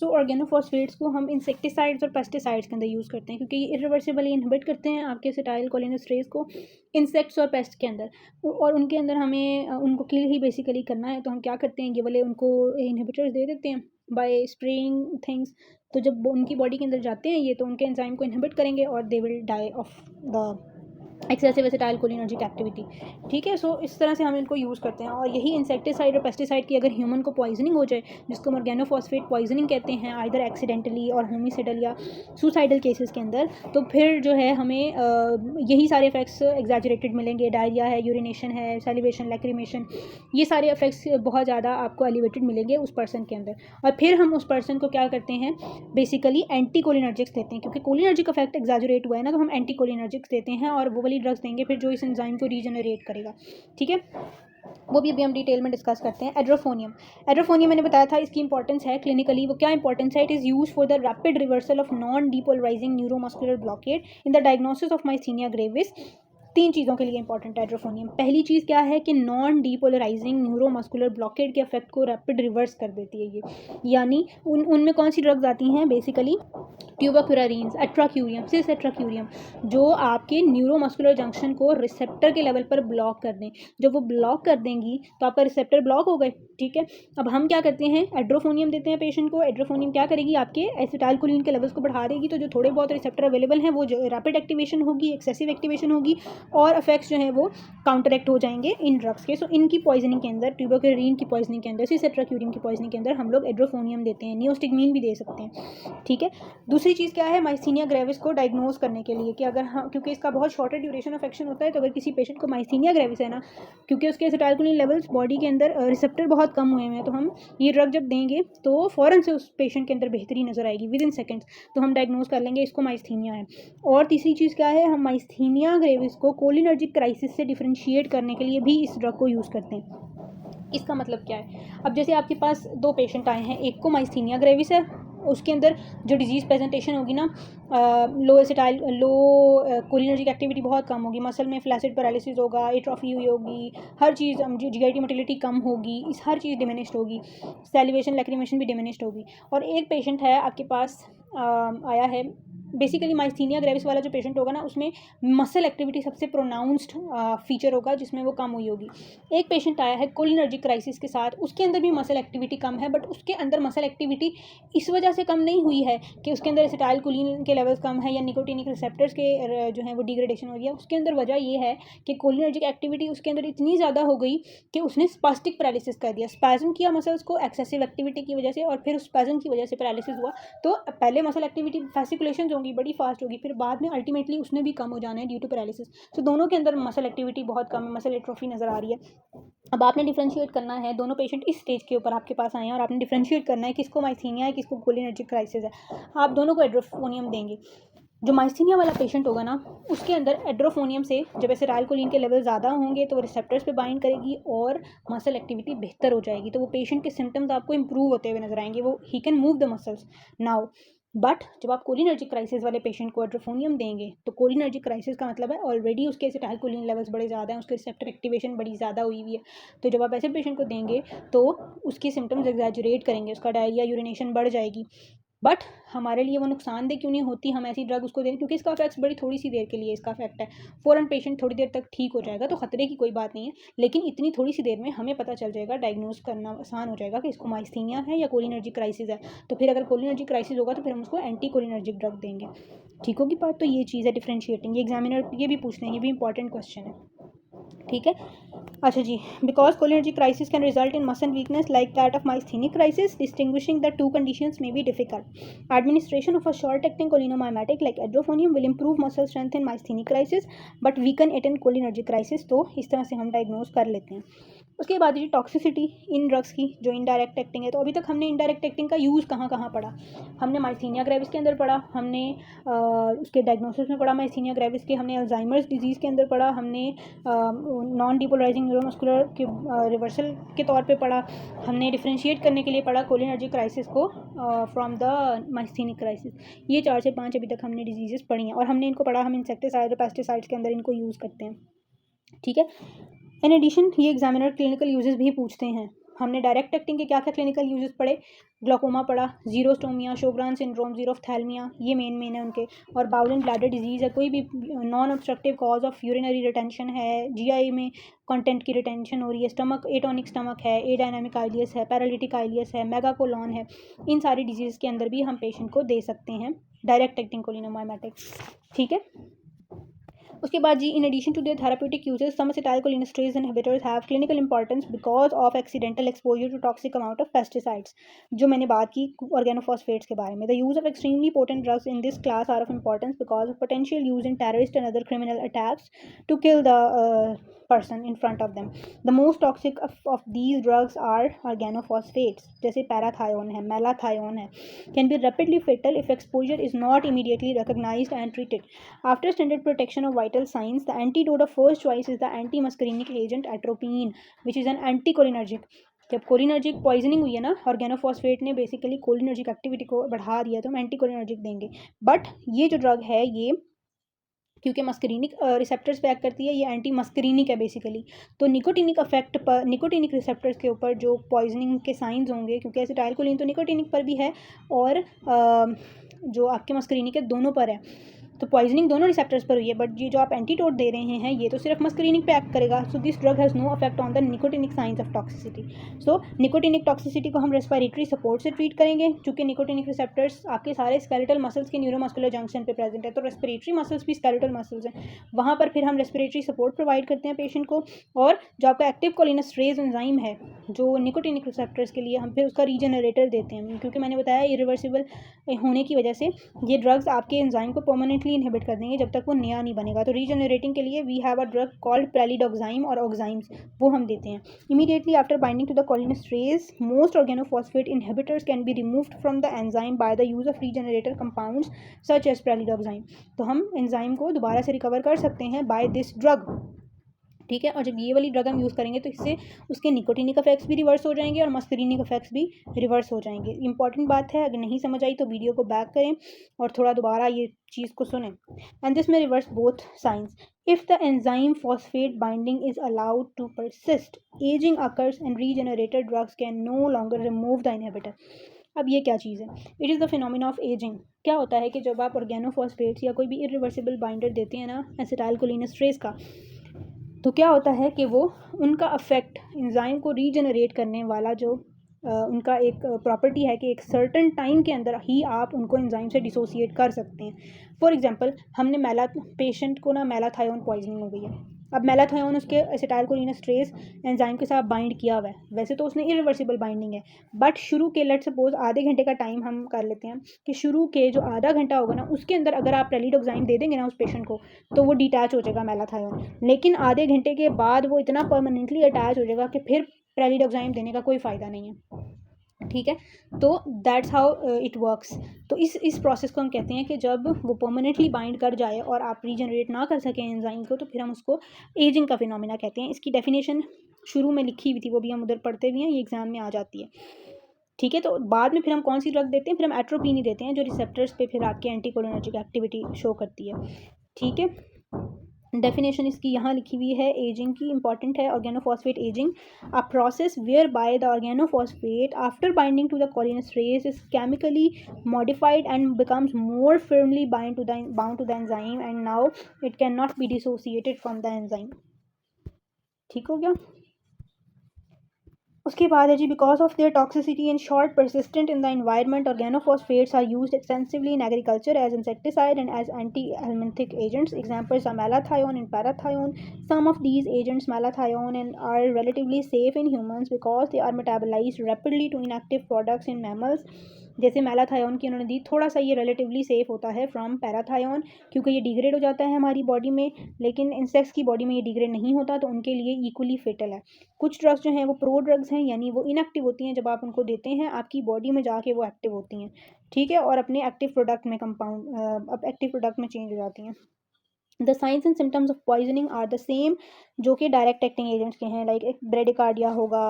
सो organophosphates को हम insecticides और पेस्टिसाइड्स के अंदर यूज़ करते हैं क्योंकि ये इरिवर्सिबली इनहिबिट करते हैं आपके एसिटाइलकोलिनेस्टरेज को इंसेक्ट्स और पेस्ट के अंदर, और उनके अंदर हमें उनको किल ही बेसिकली करना है। तो हम क्या करते हैं, ये वाले उनको इनहिबिटर्स दे देते हैं बाय स्प्रेइंग थिंग्स। तो जब उनकी बॉडी के अंदर जाते हैं ये, तो उनके एंजाइम को इनहिबिट करेंगे और they will die of the excessive acetylcholinergic activity. ठीक है, सो इस तरह से हम इनको यूज़ करते हैं। और यही इंसेक्टिसाइड और पेस्टिसाइड की अगर ह्यूमन को पॉइजनिंग हो जाए, जिसको हम ऑर्गेनोफॉस्फेट पॉइजनिंग कहते हैं, आइदर एक्सीडेंटली और होमिसाइडल या सुसाइडल केसेस के अंदर, तो फिर जो है हमें यही सारे इफेक्ट्स एग्जैजरेटेड मिलेंगे। डायरिया है, यूरिनेशन है, सैलिवेशन, लैक्रिमेशन, ये सारे इफेक्ट्स बहुत ज़्यादा आपको एलिवेटेड मिलेंगे उस पर्सन के अंदर। और फिर हम उस पर्सन को क्या करते हैं, बेसिकली एंटी कोलिनर्जिक्स देते हैं, क्योंकि कोलिनर्जिक इफेक्ट एग्जैजरेट हुआ है ना, तो हम एंटी कोलिनर्जिक्स देते हैं और वो वाली ड्रग्स देंगे फिर जो इस एंजाइम को रीजनरेट करेगा। ठीक है, वो भी अभी हम डिटेल में डिस्कस करते हैं। एड्रोफोनियम मैंने बताया था इसकी इंपॉर्टेंस है क्लिनिकली। वो क्या इंपॉर्टेंस है, it is use for the rapid reversal of non depolarizing neuromuscular blockade in the diagnosis of myasthenia gravis. 3 चीज़ों के लिए इंपॉर्टेंट है एड्रोफोनियम। पहली चीज़ क्या है कि नॉन डीपोलराइजिंग न्यूरोमस्कुलर ब्लॉकेड के इफेक्ट को रैपिड रिवर्स कर देती है ये। यानी उनमें कौन सी ड्रग्स आती हैं, बेसिकली ट्यूबाक्यूरारीन्स, एट्राक्यूरियम, सिस एट्राक्यूरियम, जो आपके न्यूरोमस्कुलर जंक्शन को रिसेप्टर के लेवल पर ब्लॉक कर दें। जब वो ब्लॉक कर देंगी तो आपका रिसेप्टर ब्लॉक हो गए। ठीक है, अब हम क्या करते हैं, एड्रोफोनियम देते हैं पेशेंट को। एड्रोफोनियम क्या करेगी, आपके एसिटाइलकोलिन के लेवल्स को बढ़ा देगी, तो जो थोड़े बहुत रिसेप्टर अवेलेबल हैं वो जो रैपिड एक्टिवेशन होगी, एक्सेसिव एक्टिवेशन होगी, और इफेक्ट्स जो हैं वो काउंटरएक्ट हो जाएंगे इन ड्रग्स के। सो इनकी पॉइजनिंग के अंदर, ट्यूबाक्यूरारीन की पॉइजनिंग के अंदर, सिस एट्राक्यूरियम की पॉइजनिंग के अंदर हम लोग एड्रोफोनियम देते हैं। नियोस्टिग्मीन भी दे सकते हैं। ठीक है, दूसरी चीज़ क्या है, माइस्थीनिया ग्रेविस को डायग्नोज करने के लिए कि अगर हम, क्योंकि इसका बहुत शॉर्टर ड्यूरेशन ऑफ एक्शन होता है, तो अगर किसी पेशेंट को माइस्थीनिया ग्रेविस है ना, क्योंकि उसके एसिटाइलकोलिन लेवल्स बॉडी के अंदर रिसेप्टर बहुत कम हुए हैं, तो हम ये ड्रग जब देंगे तो फ़ौरन से उस पेशेंट के अंदर बेहतरी नजर आएगी विद इन सेकेंड्स। तो हम डायग्नोज कर लेंगे इसको माइस्थीनिया है। और तीसरी चीज़ क्या है, हम माइस्थीनिया ग्रेविस को कोलिनर्जिक क्राइसिस से डिफ्रेंशिएट करने के लिए भी इस ड्रग को यूज़ करते हैं। इसका मतलब क्या है, अब जैसे आपके पास 2 पेशेंट आए हैं, एक को माइस्थीनिया ग्रेविस है, उसके अंदर जो डिजीज़ प्रेजेंटेशन होगी ना, लो कोलिनर्जिक एक्टिविटी बहुत कम होगी, मसल में फ्लैसिड पैरालिसिस होगा, एट्रोफी हुई होगी, हर चीज़ जीआईटी मोटिलिटी कम होगी, इस हर चीज़ डिमिनिश्ड होगी, सैलिवेशन लैक्रिमेशन भी डिमिनिश्ड होगी। और एक पेशेंट है आपके पास आया है, बेसिकली माइस्थीनिया ग्रेविस वाला जो पेशेंट होगा ना, उसमें मसल एक्टिविटी सबसे प्रोनाउंस्ड फीचर होगा जिसमें वो कम हुई होगी। एक पेशेंट आया है कोलिनर्जिक क्राइसिस के साथ, उसके अंदर भी मसल एक्टिविटी कम है, बट उसके अंदर मसल एक्टिविटी इस वजह से कम नहीं हुई है कि उसके अंदर एसिटाइलकोलिन के लेवल्स कम है या निकोटिनिक रिसेप्टर्स के जो है वो डिग्रेडेशन हो गया। उसके अंदर वजह ये है कि कोलिनर्जिक एक्टिविटी उसके अंदर इतनी ज़्यादा हो गई कि उसने स्पास्टिक पैरालिसिस कर दिया, स्पैज्म किया मसल्स को एक्सेसिव एक्टिविटी की वजह से, और फिर उस स्पैज्म की वजह से पैरालिसिस हुआ। तो पहले मसल एक्टिविटी फैसिकुलेशन होगी बड़ी फास्ट होगी, फिर बाद में अल्टीमेटली उसने भी कम हो जाना है ड्यू टू पैरालिसिस। तो दोनों के अंदर मसल एक्टिविटी बहुत कम है, मसल एट्रोफी नज़र आ रही है। अब आपने डिफ्रेंशिएट करना है, दोनों पेशेंट इस स्टेज के ऊपर आपके पास आए हैं और आपने डिफ्रेंशिएट करना है किसको माइस्थीनिया है, किसको कोलिनर्जिक क्राइसिस है। आप दोनों को एड्रोफोनियम देंगे। जो माइस्थीनिया वाला पेशेंट होगा ना, उसके अंदर एड्रोफोनियम से जब एसिटाइलकोलिन के लेवल ज़्यादा होंगे तो वो रिसेप्टर्स पे बाइंड करेगी और मसल एक्टिविटी बेहतर हो जाएगी। तो वो पेशेंट के सिम्टम्स आपको इंप्रूव होते हुए नजर आएंगे, वो he can move the muscles now. But जब आप कोलिनर्जिक क्राइसिस वाले पेशेंट को एड्रोफोनियम देंगे, तो कोलिनर्जिक क्राइसिस का मतलब है ऑलरेडी उसके एसिटाइलकोलिन लेवल्स बड़े ज़्यादा हैं, उसके रिसेप्टर एक्टिवेशन बड़ी ज़्यादा हुई हुई है। तो जब आप ऐसे पेशेंट को देंगे तो उसके सिम्टम्स एग्जैजरेट करेंगे, उसका डायरिया यूरिनेशन बढ़ जाएगी। बट हमारे लिए वो नुकसानदेह क्यों नहीं होती, हम ऐसी ड्रग उसको दें, क्योंकि इसका इफेक्ट्स बड़ी थोड़ी सी देर के लिए इसका इफेक्ट है, फ़ौरन पेशेंट थोड़ी देर तक ठीक हो जाएगा, तो ख़तरे की कोई बात नहीं है। लेकिन इतनी थोड़ी सी देर में हमें पता चल जाएगा, डायग्नोज करना आसान हो जाएगा कि इसको माइस्थीनिया है या कोलिनर्जिक क्राइसिस है। तो फिर अगर कोलिनर्जिक क्राइसिस होगा तो फिर हम उसको एंटी कोलिनर्जिक ड्रग देंगे। ठीक होगी बात। तो ये चीज़ है डिफ्रेंशिएटिंग, ये एग्जामिनर ये भी पूछते हैं, ये भी इंपॉर्टेंट क्वेश्चन है। ठीक है, अच्छा जी, because cholinergic crisis can result in muscle weakness like that of myasthenic crisis, distinguishing the 2 conditions may be difficult. Administration of a short acting cholinomimetic like एड्रोफोनियम will improve muscle strength in myasthenic crisis but weaken it in cholinergic crisis. तो इस तरह से हम diagnose कर लेते हैं। उसके बाद जी टॉक्सिसिटी इन ड्रग्स की जो इनडायरेक्ट एक्टिंग है। तो अभी तक हमने इनडायरेक्ट एक्टिंग का यूज़ कहाँ कहाँ पढ़ा, हमने माइस्थीनिया ग्रेविस के अंदर पढ़ा, हमने उसके डायग्नोसिस में पढ़ा माइस्थीनिया ग्रेविस के, हमने अल्जाइमर्स डिजीज़ के अंदर पढ़ा, हमने नॉन डिपोलराइजिंग न्यूरोमस्कुलर के रिवर्सल के तौर पे पढ़ा, हमने डिफ्रेंशिएट करने के लिए पढ़ा कोलिनर्जिक क्राइसिस को फ्रॉम द माइस्थीनिक क्राइसिस। ये 4 से 5 अभी तक हमने डिजीज़ेस पढ़ी हैं और हमने इनको पढ़ा, हम इंसेक्टिसाइड और पेस्टिसाइड्स के अंदर इनको यूज़ करते हैं। ठीक है, इन एडिशन ये एग्जामिनर क्लिनिकल यूजेस भी पूछते हैं, हमने डायरेक्ट एक्टिंग के क्या क्या क्लिनिकल यूजेस पढ़े, ग्लोकोमा पढ़ा, जीरोस्टोमिया, शोग्रान सिंड्रोम, जीरोफ्थैल्मिया, ये मेन है उनके, और बाउल एंड ब्लैडर डिजीज़ है, कोई भी non obstructive cause of urinary retention है, जीआई में कंटेंट की रिटेंशन हो रही है, स्टमक एटोनिक स्टमक है, एडायनामिक आइलियस है, पैरालिटिक आइलियस है, मेगाकोलॉन है, इन सारी डिजीज़ के अंदर भी हम पेशेंट को दे सकते हैं डायरेक्ट एक्टिंग कोलिनोमाइमेटिक्स। ठीक है, उसके बाद जी, in addition to their therapeutic uses some acetylcholinesterase inhibitors have clinical importance because of accidental exposure to toxic amount of pesticides. जो मैंने बात की ऑर्गेनोफॉस्फेट्स के बारे में, the use of extremely potent drugs in this class are of importance because of potential use in terrorist and other criminal attacks to kill the person in front of them. The most toxic of these drugs are organophosphates, जैसे पैराथायोन है, मेलाथायोन है, can be rapidly fatal if exposure is not immediately recognized and treated. After standard protection of vital signs, the antidote of first choice is the anti-muscarinic agent atropine, which is an anticholinergic. जब cholinergic poisoning हुई है ना, organophosphate ने basically cholinergic activity को बढ़ा दिया, तो हम एंटीकोलिनर्जिक देंगे। बट ये जो ड्रग है, ये क्योंकि मस्करीनिक रिसेप्टर्स पे एक्ट करती है, ये एंटी मस्करीनिक है बेसिकली, तो निकोटिनिक इफेक्ट पर, निकोटिनिक रिसेप्टर्स के ऊपर जो पॉइजनिंग के साइंस होंगे, क्योंकि एसिटाइलकोलिन तो निकोटिनिक पर भी है और जो आपके मस्करीनिक है दोनों पर है, तो पॉइजनिंग दोनों रिसेप्टर्स पर हुई है, बट ये जो आप एंटीडोट दे रहे हैं ये तो सिर्फ मस्करीनिक पे एक्ट करेगा। So this drug has no effect on the nicotinic signs of toxicity. So nicotinic toxicity को हम रेस्पिरेटरी सपोर्ट से ट्रीट करेंगे, क्योंकि निकोटिनिक रिसेप्टर्स आपके सारे स्केलेटल मसल्स के न्यूरोमस्कुलर जंक्शन पे प्रेजेंट है, तो रेस्पिरेटरी मसल्स भी स्केलेटल मसल्स हैं, वहाँ पर फिर हम रेस्पिरेटरी सपोर्ट प्रोवाइड करते हैं पेशेंट को। और जो आपका एक्टिव कोलिनेस्टरेज एंजाइम है जो निकोटिनिक रिसेप्टर्स के लिए, हम फिर उसका रीजनरेटर देते हैं, क्योंकि मैंने बताया इरिवर्सिबल होने की वजह से ये ड्रग्स आपके एंजाइम को परमानेंटली इनहिबिट कर देंगे जब तक वो नया नहीं बनेगा। तो रीजनरेटिंग के लिए we have a drug called pralidoxime और ऑक्साइम्स, वो हम देते हैं। Immediately after binding to the cholinesterase, most organophosphate inhibitors can be removed from the enzyme by the use of regenerator compounds such as pralidoxime. तो हम enzyme को दोबारा से रिकवर कर सकते हैं बाय दिस ड्रग। ठीक है, और जब ये वाली ड्रग हम यूज़ करेंगे तो इससे उसके निकोटिनिक इफेक्ट्स भी रिवर्स हो जाएंगे और मस्करीनिक इफेक्ट्स भी रिवर्स हो जाएंगे। इंपॉर्टेंट बात है, अगर नहीं समझ आई तो वीडियो को बैक करें और थोड़ा दोबारा ये चीज़ को सुनें। And this may reverse both signs. If the enzyme phosphate binding is allowed to persist, aging occurs and regenerated drugs can no longer remove the inhibitor. अब ये क्या चीज़ है? It is the phenomena of aging. क्या होता है कि जब आप ऑर्गेनोफॉस्फेट्स या कोई भी इरिवर्सिबल बाइंडर देते हैं ना एसिटाइलकोलिनेस्टरेज का, तो क्या होता है कि वो उनका अफेक्ट एंजाइम को रीजनरेट करने वाला जो उनका एक प्रॉपर्टी है कि एक सर्टन टाइम के अंदर ही आप उनको एंजाइम से डिसोसिएट कर सकते हैं। फॉर एग्जांपल, हमने पेशेंट को ना मेलाथायोन पॉइजनिंग हो गई है, अब मेलाथायोन उसके एसिटाइलकोलिनेस्टरेज एंजाइम के साथ बाइंड किया हुआ है, वैसे तो उसने इरिवर्सिबल बाइंडिंग है, बट शुरू के लेट सपोज आधे घंटे का टाइम हम कर लेते हैं कि शुरू के जो आधा घंटा होगा ना, उसके अंदर अगर आप प्रेलिडोक्साइम दे देंगे ना उस पेशेंट को, तो वो डिटैच हो जाएगा मेलाथायोन, लेकिन आधे घंटे के बाद वो इतना परमानेंटली अटैच हो जाएगा कि फिर प्रेलिडोक्साइम देने का कोई फ़ायदा नहीं है। ठीक है, तो दैट्स हाउ इट वर्क्स। तो इस प्रोसेस को हम कहते हैं कि जब वो परमानेंटली बाइंड कर जाए और आप रीजनरेट ना कर सकें एंजाइम को, तो फिर हम उसको एजिंग का फिनोमिना कहते हैं। इसकी डेफिनेशन शुरू में लिखी हुई थी, वो भी हम उधर पढ़ते हुए हैं, ये एग्जाम में आ जाती है। ठीक है, तो बाद में फिर हम कौन सी ड्रग देते हैं? फिर हम एट्रोपिन ही देते हैं, जो रिसेप्टर्स पे फिर आपके एंटीकोलिनर्जिक एक्टिविटी शो करती है। ठीक है, डेफिनेशन इसकी यहाँ लिखी हुई है, एजिंग की इंपॉर्टेंट है। Organophosphate aging, a process whereby the organophosphate after binding to the cholinesterase is chemically modified and becomes more firmly bound to the enzyme and now it can not be dissociated from the enzyme. ठीक हो गया। उसके बाद है जी, because of their toxicity and short persistent in the environment, organophosphates are used extensively in agriculture as insecticide and as anti helminthic agents. Examples are मेलाथायोन and parathion. Some of these agents, malathion and are relatively safe in humans because they are metabolised rapidly to inactive products in mammals. जैसे malathion की उन्होंने दी, थोड़ा सा ये relatively safe होता है from पैराथायोन, क्योंकि ये डिग्रेड हो जाता है हमारी बॉडी में, लेकिन इंसेक्ट्स की बॉडी में ये डिग्रेड नहीं होता, तो उनके लिए इक्वली फेटल है। कुछ ड्रग्स जो हैं वो प्रो ड्रग्स हैं, यानी वो इनएक्टिव होती हैं, जब आप उनको देते हैं आपकी बॉडी में जाके वो एक्टिव होती हैं। ठीक है, और अपने एक्टिव प्रोडक्ट में एक्टिव प्रोडक्ट में चेंज हो जाती हैं। The signs and symptoms of poisoning are the same जो कि डायरेक्ट एक्टिंग एजेंट्स के हैं, लाइक एक ब्रेडिकार्डिया होगा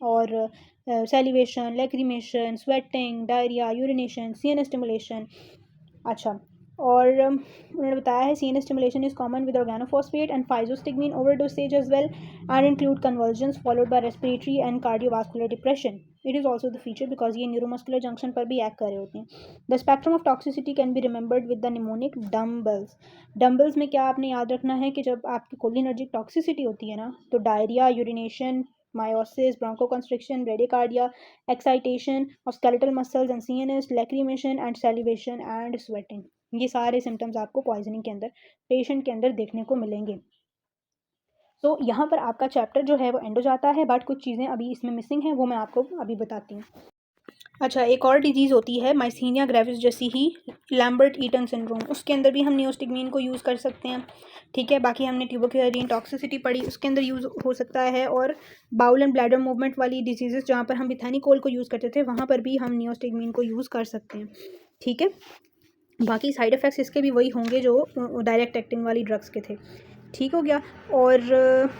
और salivation, lacrimation, sweating, diarrhoea, urination, CNS stimulation. अच्छा, और उन्होंने बताया है CNS stimulation is common with organophosphate and physostigmine overdose stage as well and include convulsions followed by respiratory and cardiovascular depression. It is also the feature because ये neuromuscular junction पर भी act कर रहे होते हैं. The spectrum of toxicity can be remembered with the mnemonic dumbbells. Dumbbells में क्या आपने याद रखना है कि जब आपकी कोलिनर्जिक टॉक्सिसिटी होती है ना, तो diarrhoea, urination, meiosis, bronchoconstriction, bradycardia, excitation of skeletal muscles and CNS, lacrimation and salivation and sweating. ये सारे सिम्टम्स आपको पॉइजनिंग के अंदर पेशेंट के अंदर देखने को मिलेंगे. तो यहाँ पर आपका चैप्टर जो है वो एंड हो जाता है, बट कुछ चीज़ें अभी इसमें मिसिंग हैं, वो मैं आपको अभी बताती हूँ. अच्छा, एक और डिजीज़ होती है माइस्थीनिया ग्रेविस जैसी ही, लैम्बर्ट ईटन सिंड्रोम. उसके अंदर भी हम नियोस्टिगमीन को यूज़ कर सकते हैं. ठीक है, बाकी हमने ट्यूबरक्लोसिस टॉक्सिसिटी पढ़ी, उसके अंदर यूज़ हो सकता है. और बाउल एंड ब्लैडर मूवमेंट वाली डिजीज़ जहाँ पर हम बिथैनिकोल को यूज़ करते थे, वहाँ पर भी हम नियोस्टिगमीन को यूज़ कर सकते हैं. ठीक है, बाकी साइड इफ़ेक्ट्स इसके भी वही होंगे जो डायरेक्ट एक्टिंग वाली ड्रग्स के थे. ठीक हो गया. और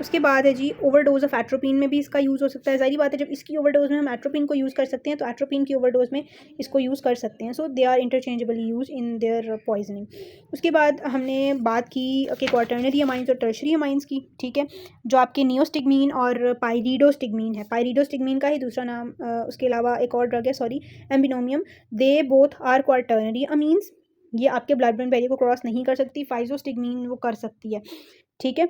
उसके बाद है जी ओवरडोज ऑफ एट्रोपिन में भी इसका यूज़ हो सकता है. ज़ाहिर बात है, जब इसकी ओवरडोज में हम एट्रोपिन को यूज़ कर सकते हैं, तो एट्रोपिन की ओवरडोज में इसको यूज़ कर सकते हैं. So they are interchangeably use in their poisoning. उसके बाद हमने बात की कि क्वाटर्नरी अमाइंस और टर्शरी अमाइंस की. ठीक है, जो आपके नियोस्टिगमीन और पायरिडोस्टिगमीन है, पायरिडोस्टिगमीन का ही दूसरा नाम, उसके अलावा एक और ड्रग है, sorry, ambenonium. They both are quaternary amines. ये आपके ब्लड ब्रेन बैरियर को क्रॉस नहीं कर सकती. फाइजोस्टिगमीन वो कर सकती है. ठीक है,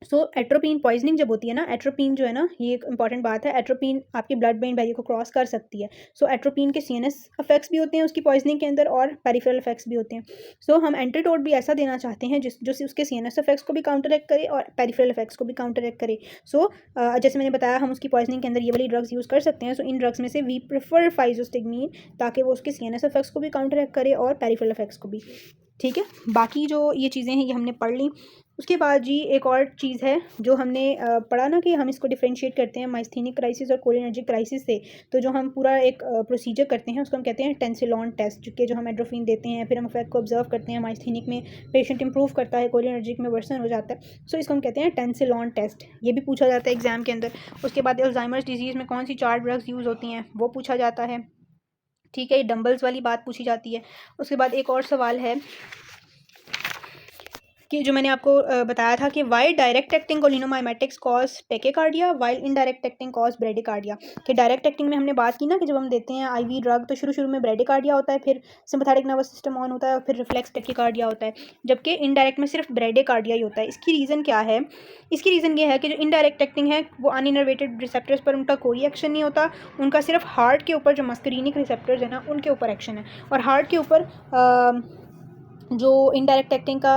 सो एट्रोपिन पॉइजनिंग जब होती है ना, एट्रोपिन जो है ना, ये एक इंपॉर्टेंट बात है, एट्रोपिन आपके ब्लड ब्रेन बैरियर को क्रॉस कर सकती है. सो एट्रोपिन के CNS इफेक्ट्स भी होते हैं उसकी पॉइजनिंग के अंदर, और पेरिफेरल इफेक्ट्स भी होते हैं. सो हम एंटीडोट भी ऐसा देना चाहते हैं जो उसके CNS इफेक्ट्स को भी काउंटर एक्ट करे और पेरिफेरल इफेक्ट्स को भी काउंटर एक्ट करे. सो जैसे मैंने बताया, हम उसकी पॉइजनिंग के अंदर ये वाली ड्रग्स यूज़ कर सकते हैं. सो इन ड्रग्स में से वी प्रेफर फाइजोस्टिगमीन, ताकि वो उसके CNS इफेक्ट्स को भी काउंटर एक्ट करे और पेरिफेरल इफेक्ट्स को भी. ठीक है, बाकी जो ये चीज़ें हैं ये हमने पढ़ ली. उसके बाद जी एक और चीज़ है जो हमने पढ़ा ना, कि हम इसको डिफरेंशिएट करते हैं माइस्थीनिक क्राइसिस और कोलिनर्जिक क्राइसिस से. तो जो हम पूरा एक प्रोसीजर करते हैं उसको हम कहते हैं टेंसिलॉन टेस्ट, के जो हम एड्रोफिन देते हैं, फिर हम इफेक्ट को ऑब्जर्व करते हैं. माइस्थीनिक में पेशेंट इंप्रूव करता है, कोलिनर्जिक में वर्सन हो जाता है. सो इसको हम कहते हैं टेंसिलॉन टेस्ट. ये भी पूछा जाता है एग्जाम के अंदर. उसके बाद अल्जाइमर्स डिजीज़ में कौन सी 4 ड्रग्स यूज़ होती हैं, वो पूछा जाता है. ठीक है, ये डंबल्स वाली बात पूछी जाती है. उसके बाद एक और सवाल है कि जो मैंने आपको बताया था कि why direct acting cholinomimetics cause tachycardia while indirect acting cause bradycardia. कि डायरेक्ट एक्टिंग में हमने बात की ना, कि जब हम देते हैं IV ड्रग तो शुरू में ब्रेडिकार्डिया होता है, फिर सिम्पैथेटिक नर्वस सिस्टम ऑन होता है, और फिर रिफ्लेक्स टेकेकार्डिया होता है. जबकि इनडायरेक्ट में सिर्फ ब्रेडिकार्डिया ही होता है. इसकी रीज़न क्या है? इसकी रीज़न ये है कि जो इनडायरेक्ट एक्टिंग है वो अनइनर्वेटेड रिसेप्टर्स पर उनका कोई एक्शन नहीं होता. उनका सिर्फ हार्ट के ऊपर जो मस्करीनिक रिसेप्टर्स है ना, उनके ऊपर एक्शन है. और हार्ट के ऊपर जो इनडायरेक्ट एक्टिंग का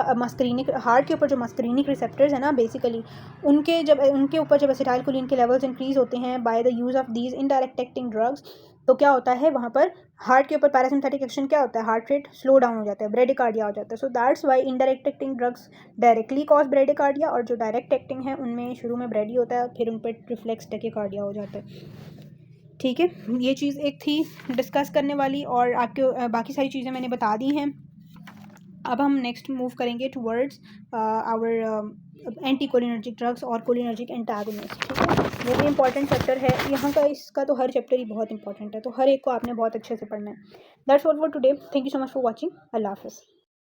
हार्ट के ऊपर जो मस्करीनिक रिसेप्टर्स है ना, बेसिकली उनके ऊपर जब एसिटाइलकोलिन के लेवल्स इंक्रीज होते हैं by the use of these indirect acting drugs, तो क्या होता है वहाँ पर हार्ट के ऊपर पैरासिम्पैथिक एक्शन क्या होता है, हार्ट रेट स्लो डाउन हो जाता है, ब्रेडिकार्डिया हो जाता है. So that's why indirect acting drugs directly cause bradycardia, और जो डायरेक्ट एक्टिंग है उनमें शुरू में ब्रेडी होता है, फिर उन पर रिफ्लेक्स टेकेकार्डिया हो जाता है. ठीक है, ये चीज़ एक थी डिस्कस करने वाली, और आपके बाकी सारी चीज़ें मैंने बता दी हैं. अब हम नेक्स्ट मूव करेंगे towards our anti cholinergic drugs और कोलिनर्जिक एंटागोनिस्ट. ठीक है, वो भी इंपॉर्टेंट चैप्टर है यहाँ का. इसका तो हर चैप्टर ही बहुत इंपॉर्टेंट है, तो हर एक को आपने बहुत अच्छे से पढ़ना है. That's all for today. Thank you so much for watching. अल्लाह हाफिज़.